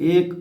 1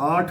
8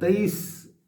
23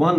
1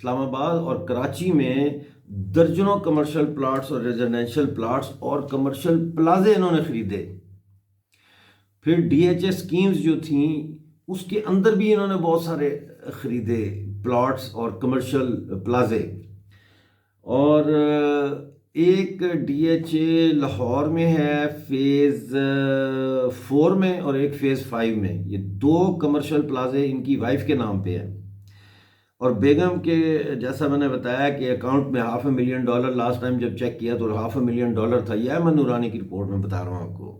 اسلام آباد اور کراچی میں درجنوں کمرشل پلاٹس اور ریزیڈینشل پلاٹس اور کمرشل پلازے انہوں نے خریدے۔ پھر ڈی ایچ اے اسکیمز جو تھیں اس کے اندر بھی انہوں نے بہت سارے خریدے پلاٹس اور کمرشل پلازے۔ اور ایک ڈی ایچ اے لاہور میں ہے فیز 4 میں اور ایک فیز 5 میں، یہ 2 کمرشل پلازے ان کی وائف کے نام پہ ہیں۔ اور بیگم کے جیسا میں نے بتایا کہ اکاؤنٹ میں $500,000 لاسٹ ٹائم جب چیک کیا تو $500,000 تھا، یہ احمد نورانی کی رپورٹ میں بتا رہا ہوں آپ کو۔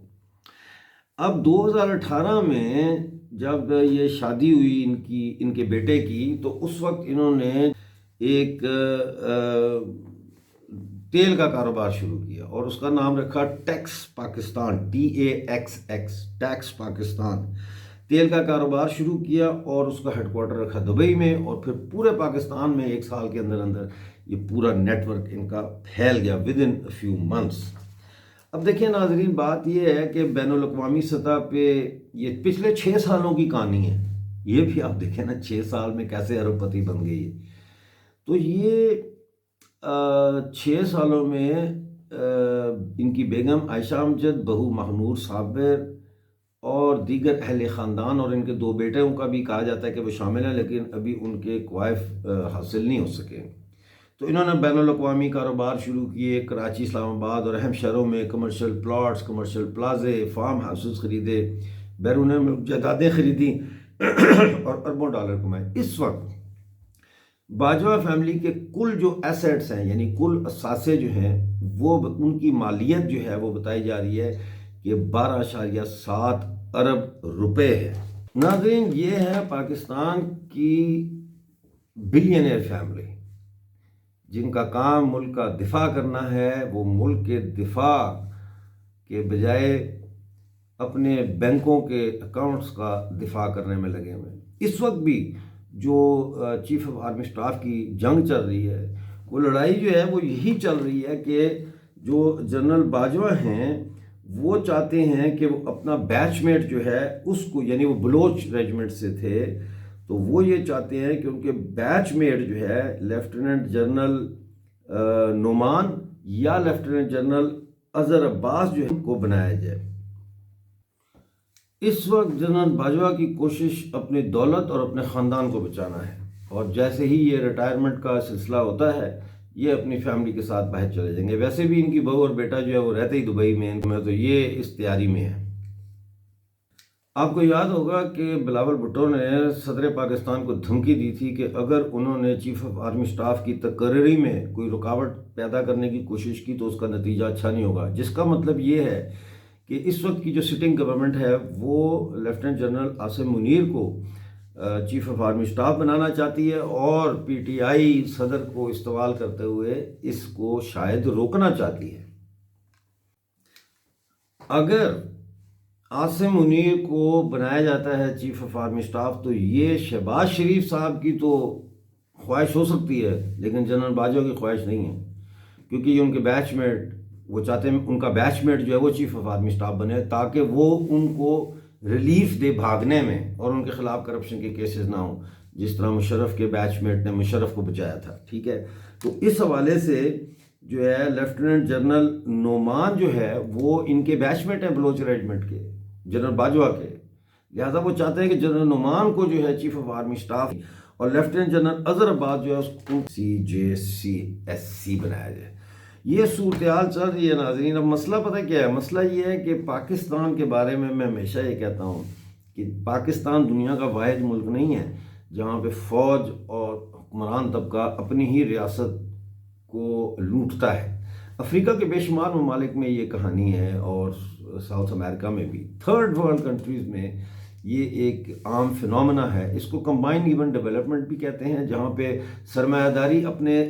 اب 2018 میں جب یہ شادی ہوئی ان کے بیٹے کی، تو اس وقت انہوں نے ایک تیل کا کاروبار شروع کیا اور اس کا نام رکھا tax Pakistan, TAXX، tax Pakistan. تیل کا کاروبار شروع کیا اور اس کا ہیڈ کوارٹر رکھا دبئی میں، اور پھر پورے پاکستان میں 1 سال کے اندر یہ پورا نیٹ ورک ان کا پھیل گیا within a few months۔ اب دیکھیں ناظرین، بات یہ ہے کہ بین الاقوامی سطح پہ یہ پچھلے 6 سالوں کی کہانی ہے، یہ بھی آپ دیکھیں نا 6 سال میں کیسے ارب پتی بن گئی ہے۔ تو یہ 6 سالوں میں ان کی بیگم عائشہ امجد، بہو ماہنور صابر اور دیگر اہل خاندان اور ان کے 2 بیٹوں کا بھی کہا جاتا ہے کہ وہ شامل ہیں، لیکن ابھی ان کے کوائف حاصل نہیں ہو سکے۔ تو انہوں نے بین الاقوامی کاروبار شروع کیے، کراچی، اسلام آباد اور اہم شہروں میں کمرشل پلاٹس، کمرشل پلازے، فارم ہاؤسز خریدے، بیرون ملک جائیدادیں خریدی اور اربوں ڈالر کمائے۔ اس وقت باجوہ فیملی کے کل جو ایسیٹس ہیں، یعنی کل اثاثے جو ہیں، وہ ان کی مالیت جو ہے وہ بتائی جا رہی ہے کہ 12.7 ارب روپے ہے۔ ناظرین، یہ ہے پاکستان کی بلینئر فیملی جن کا کام ملک کا دفاع کرنا ہے۔ وہ ملک کے دفاع کے بجائے اپنے بینکوں کے اکاؤنٹس کا دفاع کرنے میں لگے ہوئے ہیں۔ اس وقت بھی جو چیف آف آرمی اسٹاف کی جنگ چل رہی ہے، وہ لڑائی جو ہے وہ یہی چل رہی ہے کہ جو جنرل باجوہ ہیں وہ چاہتے ہیں کہ وہ اپنا بیچ میٹ جو ہے اس کو، یعنی وہ بلوچ ریجمنٹ سے تھے، تو وہ یہ چاہتے ہیں کہ ان کے بیچ میٹ جو ہے لیفٹیننٹ جنرل نعمان یا لیفٹیننٹ جنرل اظہر عباس جو ہے کو بنایا جائے۔ اس وقت جنرل باجوہ کی کوشش اپنی دولت اور اپنے خاندان کو بچانا ہے، اور جیسے ہی یہ ریٹائرمنٹ کا سلسلہ ہوتا ہے یہ اپنی فیملی کے ساتھ باہر چلے جائیں گے۔ ویسے بھی ان کی بہو اور بیٹا جو ہے وہ رہتے ہی دبئی میں، تو یہ اس تیاری میں ہے۔ آپ کو یاد ہوگا کہ بلاول بھٹو نے صدر پاکستان کو دھمکی دی تھی کہ اگر انہوں نے چیف آف آرمی اسٹاف کی تقرری میں کوئی رکاوٹ پیدا کرنے کی کوشش کی تو اس کا نتیجہ اچھا نہیں ہوگا، جس کا مطلب یہ ہے کہ اس وقت کی جو سٹنگ گورنمنٹ ہے وہ لیفٹیننٹ جنرل عاصم منیر کو چیف آف آرمی اسٹاف بنانا چاہتی ہے، اور پی ٹی آئی صدر کو استوال کرتے ہوئے اس کو شاید روکنا چاہتی ہے۔ اگر عاصم منیر کو بنایا جاتا ہے چیف آف آرمی اسٹاف تو یہ شہباز شریف صاحب کی تو خواہش ہو سکتی ہے، لیکن جنرل باجوہ کی خواہش نہیں ہے، کیونکہ یہ ان کے بیچ میٹ، وہ چاہتے ہیں ان کا بیچ میٹ جو ہے وہ چیف آف آرمی اسٹاف بنے تاکہ وہ ان کو ریلیف دے بھاگنے میں اور ان کے خلاف کرپشن کے کیسز نہ ہوں، جس طرح مشرف کے بیچ میٹ نے مشرف کو بچایا تھا۔ ٹھیک ہے، تو اس حوالے سے جو ہے لیفٹیننٹ جنرل نعمان جو ہے وہ ان کے بیچ میٹ ہیں بلوچ ریجمنٹ کے، جنرل باجوہ کے، لہٰذا وہ چاہتے ہیں کہ جنرل نعمان کو جو ہے چیف آف آرمی اسٹاف اور لیفٹیننٹ جنرل اظہر عباس جو ہے اس کو CJCSC بنایا جائے۔ یہ صورتحال چل رہی ہے ناظرین۔ اب مسئلہ پتہ کیا ہے؟ مسئلہ یہ ہے کہ پاکستان کے بارے میں ہمیشہ یہ کہتا ہوں کہ پاکستان دنیا کا واحد ملک نہیں ہے جہاں پہ فوج اور حکمران طبقہ اپنی ہی ریاست کو لوٹتا ہے۔ افریقہ کے بے شمار ممالک میں یہ کہانی ہے، اور ساؤتھ امریکہ میں بھی، تھرڈ ورلڈ کنٹریز میں یہ ایک عام فنومنا ہے۔ اس کو کمبائنڈ ایون ڈیولپمنٹ بھی کہتے ہیں، جہاں پہ سرمایہ داری اپنے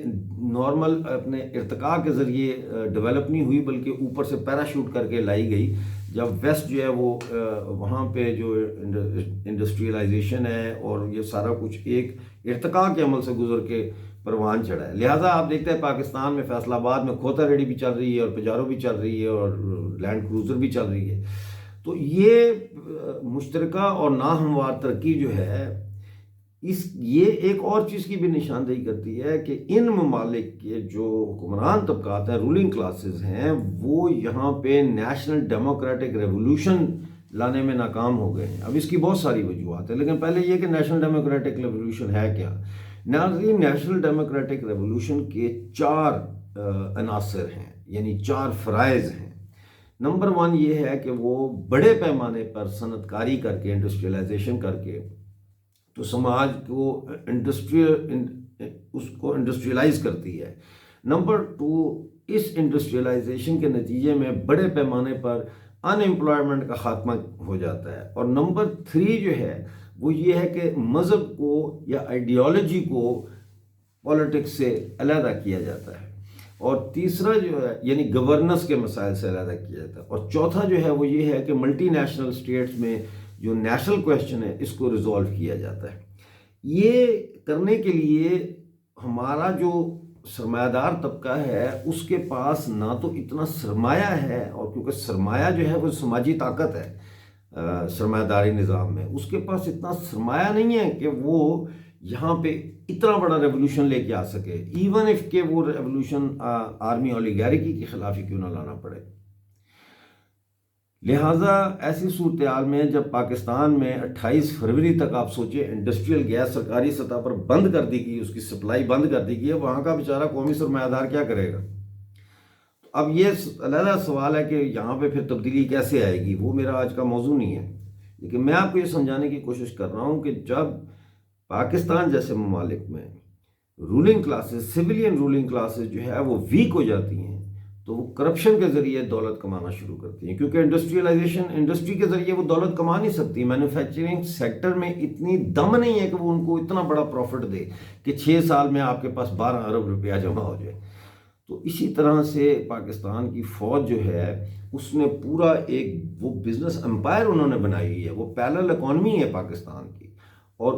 نارمل اپنے ارتقاء کے ذریعے ڈیولپ نہیں ہوئی بلکہ اوپر سے پیراشوٹ کر کے لائی گئی، جب ویسٹ جو ہے وہ وہاں پہ جو انڈسٹریلائزیشن ہے اور یہ سارا کچھ ایک ارتقاء کے عمل سے گزر کے پروان چڑھا ہے۔ لہٰذا آپ دیکھتے ہیں پاکستان میں فیصل آباد میں کھوتا ریڈی بھی چل رہی ہے اور پجارو بھی چل رہی ہے اور لینڈ کروزر بھی چل رہی ہے۔ تو یہ مشترکہ اور ناہموار ترقی جو ہے یہ ایک اور چیز کی بھی نشاندہی کرتی ہے کہ ان ممالک کے جو حکمران طبقات ہیں، رولنگ کلاسز ہیں، وہ یہاں پہ نیشنل ڈیموکریٹک ریولوشن لانے میں ناکام ہو گئے ہیں۔ اب اس کی بہت ساری وجوہات ہیں، لیکن پہلے یہ کہ نیشنل ڈیموکریٹک ریولوشن ہے کیا؟ ناظرین، نیشنل ڈیموکریٹک ریولوشن کے 4 عناصر ہیں، یعنی 4 فرائض ہیں۔ نمبر 1 یہ ہے کہ وہ بڑے پیمانے پر صنعت کاری کر کے، انڈسٹریلائزیشن کر کے تو سماج کو اس کو انڈسٹریلائز کرتی ہے۔ نمبر 2، اس انڈسٹریلائزیشن کے نتیجے میں بڑے پیمانے پر ان امپلائمنٹ کا خاتمہ ہو جاتا ہے۔ اور نمبر 3 جو ہے وہ یہ ہے کہ مذہب کو یا آئیڈیالوجی کو پولیٹکس سے علیحدہ کیا جاتا ہے۔ اور تیسرا جو ہے یعنی گورننس کے مسائل سے علیحدہ کیا جاتا ہے۔ اور چوتھا جو ہے وہ یہ ہے کہ ملٹی نیشنل اسٹیٹس میں جو نیشنل کویسچن ہے اس کو ریزولو کیا جاتا ہے۔ یہ کرنے کے لیے ہمارا جو سرمایہ دار طبقہ ہے اس کے پاس نہ تو اتنا سرمایہ ہے، اور کیونکہ سرمایہ جو ہے وہ سماجی طاقت ہے سرمایہ داری نظام میں، اس کے پاس اتنا سرمایہ نہیں ہے کہ وہ یہاں پہ اتنا بڑا ریولوشن لے کے آ سکے، ایون اف کہ وہ ریولوشن آرمی اولیگارکی کی خلاف ہی کیوں نہ لانا پڑے۔ لہٰذا ایسی صورتحال میں جب پاکستان میں 28 فروری تک آپ سوچیں انڈسٹریل گیس سرکاری سطح پر بند کر دی گئی، اس کی سپلائی بند کر دی گئی ہے، وہاں کا بیچارہ قومی سرمایہ دار کیا کرے گا؟ اب یہ علیحدہ سوال ہے کہ یہاں پہ پھر تبدیلی کیسے آئے گی، وہ میرا آج کا موضوع نہیں ہے، لیکن میں آپ کو یہ سمجھانے کی کوشش کر رہا ہوں کہ جب پاکستان جیسے ممالک میں ruling classes, civilian ruling classes جو ہے وہ ویک ہو جاتی ہیں تو وہ کرپشن کے ذریعے دولت کمانا شروع کرتی ہیں، کیونکہ انڈسٹری کے ذریعے وہ دولت کما نہیں سکتی۔ مینوفیکچرنگ سیکٹر میں اتنی دم نہیں ہے کہ وہ ان کو اتنا بڑا پروفٹ دے کہ 6 سال میں آپ کے پاس 12 ارب روپیہ جمع ہو جائے۔ تو اسی طرح سے پاکستان کی فوج جو ہے اس نے پورا ایک وہ بزنس امپائر انہوں نے بنائی ہوئی ہے، وہ پیرل اکانومی ہے پاکستان کی، اور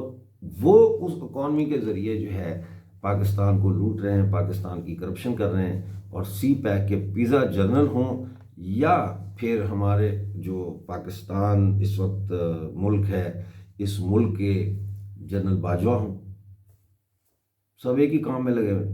وہ اس اکانومی کے ذریعے جو ہے پاکستان کو لوٹ رہے ہیں، پاکستان کی کرپشن کر رہے ہیں۔ اور سی پیک کے پیزا جنرل ہوں یا پھر ہمارے جو پاکستان اس وقت ملک ہے، اس ملک کے جنرل باجوہ ہوں، سب ایک ہی کام میں لگے ہوئے۔